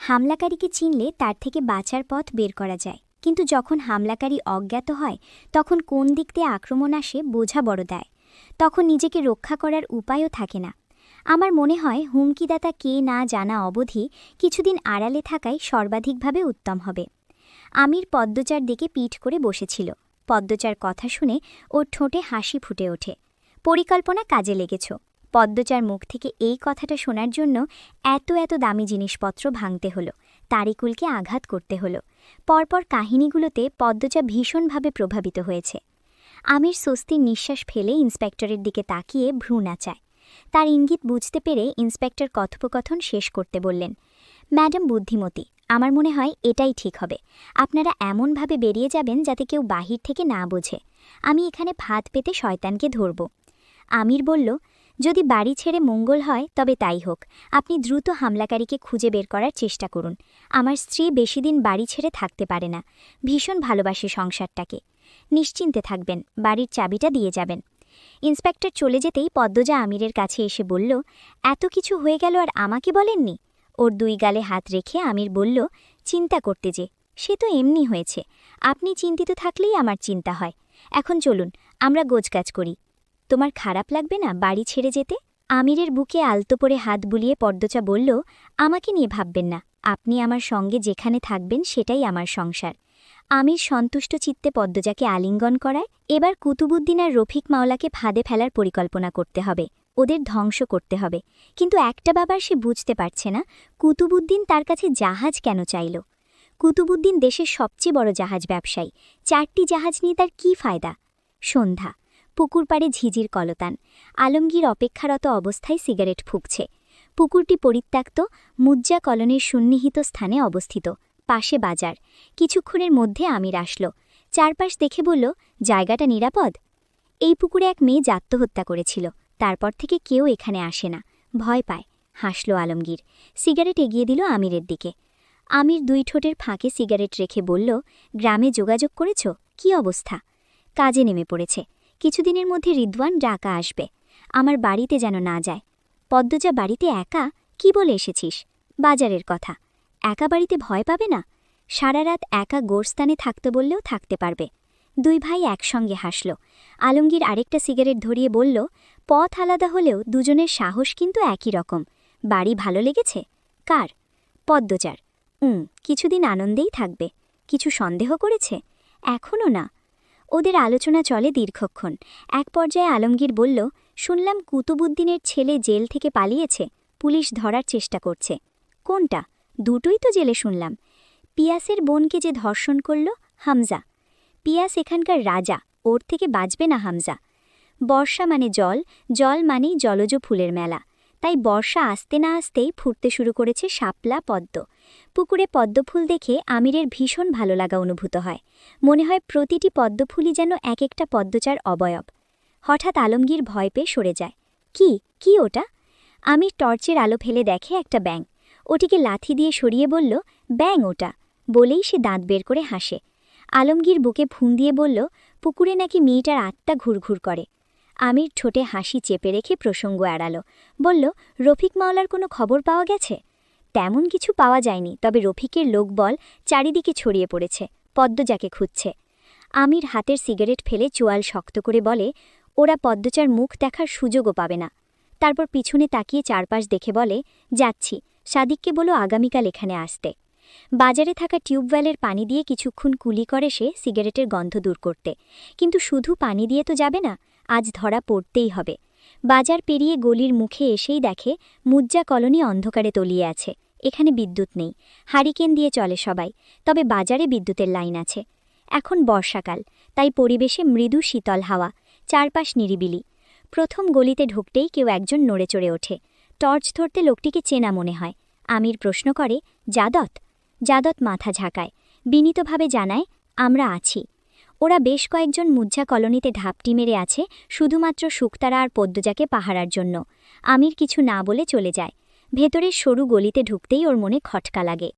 হামলাকারীকে চিনলে তার থেকে বাঁচার পথ বের করা যায়, কিন্তু যখন হামলাকারী অজ্ঞাত হয় তখন কোন দিক দিয়ে আক্রমণ আসে বোঝা বড় দেয়। তখন নিজেকে রক্ষা করার উপায়ও থাকে না। আমার মনে হয় হুমকিদাতা কে না জানা অবধি কিছুদিন আড়ালে থাকাই সর্বাধিকভাবে উত্তম হবে। আমির পদ্মচার দিকে পিঠ করে বসেছিল। পদ্মচার কথা শুনে ওর ঠোঁটে হাসি ফুটে ওঠে। পরিকল্পনা কাজে লেগেছ। পদ্মচার মুখ থেকে এই কথাটা শোনার জন্য এত এত দামি জিনিসপত্র ভাঙতে হলো, তারিকুলকে আঘাত করতে হলো। পরপর কাহিনীগুলোতে পদ্মচা ভীষণভাবে প্রভাবিত হয়েছে। আমির স্বস্তির নিঃশ্বাস ফেলে ইন্সপেক্টরের দিকে তাকিয়ে ভ্রু নাচায়। তার ইঙ্গিত বুঝতে পেরে ইন্সপেক্টর কথোপকথন শেষ করতে বললেন, ম্যাডাম বুদ্ধিমতী, আমার মনে হয় এটাই ঠিক হবে। আপনারা এমনভাবে বেরিয়ে যাবেন যাতে কেউ বাহির থেকে না বোঝে। আমি এখানে ফাঁদ পেতে শয়তানকে ধরব। আমির বলল, যদি বাড়ি ছেড়ে মঙ্গল হয় তবে তাই হোক। আপনি দ্রুত হামলাকারীকে খুঁজে বের করার চেষ্টা করুন। আমার স্ত্রী বেশি দিন বাড়ি ছেড়ে থাকতে পারে না, ভীষণ ভালোবাসে সংসারটাকে। নিশ্চিন্তে থাকবেন, বাড়ির চাবিটা দিয়ে যাবেন। ইন্সপেক্টর চলে যেতেই পদ্মজা আমিরের কাছে এসে বলল, এত কিছু হয়ে গেল আর আমাকে বলেননি? ওর দুই গালে হাত রেখে আমির বলল, চিন্তা করতে যে, সে তো এমনি হয়েছে। আপনি চিন্তিত থাকলেই আমার চিন্তা হয়। এখন চলুন, আমরা গোছগাছ করি। তোমার খারাপ লাগবে না বাড়ি ছেড়ে যেতে? আমিরের বুকে আলতো করে হাত বুলিয়ে পদ্মচা বলল, আমাকে নিয়ে ভাববেন না, আপনি আমার সঙ্গে যেখানে থাকবেন সেটাই আমার সংসার। আমির সন্তুষ্ট চিত্তে পদ্মজাকে আলিঙ্গন করায়। এবার কুতুবুদ্দিন আর রফিক মাওলাকে ফাঁদে ফেলার পরিকল্পনা করতে হবে, ওদের ধ্বংস করতে হবে। কিন্তু একটা ব্যাপার সে বুঝতে পারছে না, কুতুবুদ্দিন তার কাছে জাহাজ কেন চাইল। কুতুবুদ্দিন দেশের সবচেয়ে বড় জাহাজ ব্যবসায়ী, 4টি জাহাজ নিয়ে তার কী ফায়দা? সন্ধ্যা, পুকুর পাড়ে ঝিঝির কলতান। আলমগীর অপেক্ষারত অবস্থায় সিগারেট ফুঁকছে। পুকুরটি পরিত্যক্ত, মুজ্জা কলোনির সুন্নিহিত স্থানে অবস্থিত। পাশে বাজার। কিছুক্ষণের মধ্যে আমির আসল। চারপাশ দেখে বলল, জায়গাটা নিরাপদ? এই পুকুরে এক মেয়ে আত্মহত্যা করেছিল, তারপর থেকে কেউ এখানে আসে না, ভয় পায়। হাসল আলমগীর। সিগারেট এগিয়ে দিল আমিরের দিকে। আমির দুই ঠোঁটের ফাঁকে সিগারেট রেখে বলল, গ্রামে যোগাযোগ করেছ? কি অবস্থা? কাজে নেমে পড়েছে। কিছুদিনের মধ্যে রিদওয়ান ডাকা আসবে। আমার বাড়িতে যেন না যায়। পদ্মজা বাড়িতে একা? কি বলে এসেছিস? বাজারের কথা। একা বাড়িতে ভয় পাবে না? সারা রাত একা গোরস্থানে থাকতে বললেও থাকতে পারবে। দুই ভাই একসঙ্গে হাসল। আলমগীর আরেকটা সিগারেট ধরিয়ে বলল, পথ আলাদা হলেও দুজনের সাহস কিন্তু একই রকম। বাড়ি ভালো লেগেছে? কার? পদ্মচার। কিছুদিন আনন্দেই থাকবে। কিছু সন্দেহ করেছে? এখনও না। ওদের আলোচনা চলে দীর্ঘক্ষণ। এক পর্যায়ে আলমগীর বলল, শুনলাম কুতুবুদ্দিনের ছেলে জেল থেকে পালিয়েছে, পুলিশ ধরার চেষ্টা করছে। কোনটা? দুটোই তো জেলে শুনলাম। পিয়াসের বোনকে যে ধর্ষণ করল, হামজা। পিয়াস এখানকার রাজা, ওর থেকে বাঁচবে না হামজা। বর্ষা মানে জল, জল মানেই জলজ ফুলের মেলা। তাই বর্ষা আসতে না আসতেই ফুটতে শুরু করেছে শাপলা পদ্ম। পুকুরে পদ্মফুল দেখে আমিরের ভীষণ ভালো লাগা অনুভূত হয়। মনে হয় প্রতিটি পদ্মফুলই যেন এক একটা পদ্মচার অবয়ব। হঠাৎ আলমগীর ভয় পেয়ে সরে যায়। কি ওটা? আমির টর্চের আলো ফেলে দেখে একটা ব্যাঙ। ওটিকে লাথি দিয়ে সরিয়ে বলল, ব্যাঙ ওটা। বলেই সে দাঁত বের করে হাসে। আলমগীর বুকে ফোন দিয়ে বলল, পুকুরে নাকি মেয়েটার আত্মা ঘুরঘুর করে। আমির ঠোঁটে হাসি চেপে রেখে প্রসঙ্গ এড়াল। বলল, রফিক মাওলার কোনো খবর পাওয়া গেছে? তেমন কিছু পাওয়া যায়নি, তবে রফিকের লোকবল চারিদিকে ছড়িয়ে পড়েছে, পদ্মজাকে খুঁজছে। আমির হাতের সিগারেট ফেলে চোয়াল শক্ত করে বলে, ওরা পদ্মচার মুখ দেখার সুযোগও পাবে না। তারপর পিছনে তাকিয়ে চারপাশ দেখে বলে, যাচ্ছি, সাদিককে বলো আগামীকাল এখানে আসতে। বাজারে থাকা টিউবওয়েলের পানি দিয়ে কিছুক্ষণ কুলি করে সে সিগারেটের গন্ধ দূর করতে। কিন্তু শুধু পানি দিয়ে তো যাবে না, আজ ধরা পড়তেই হবে। বাজার পেরিয়ে গলির মুখে এসেই দেখে মুজ্জা কলোনি অন্ধকারে তলিয়ে আছে। এখানে বিদ্যুৎ নেই, হারিকেন দিয়ে চলে সবাই, তবে বাজারে বিদ্যুতের লাইন আছে। এখন বর্ষাকাল, তাই পরিবেশে মৃদু শীতল হাওয়া, চারপাশ নিরিবিলি। প্রথম গলিতে ঢুকতেই কেউ একজন নড়ে চড়ে ওঠে। টর্চ ধরতে লোকটিকে চেনা মনে হয়। আমির প্রশ্ন করে, যাদত? যাদত মাথা ঝাঁকায়, বিনীতভাবে জানায়, আমরা আছি। ওরা বেশ কয়েকজন মুজ্জা কলোনিতে ঢাপটি মেরে আছে, শুধুমাত্র শুকতারা আর পদ্মজাকে পাহারার জন্য। আমির কিছু না বলে চলে যায়। ভেতরের সরু গলিতে ঢুকতেই ওর মনে খটকা লাগে।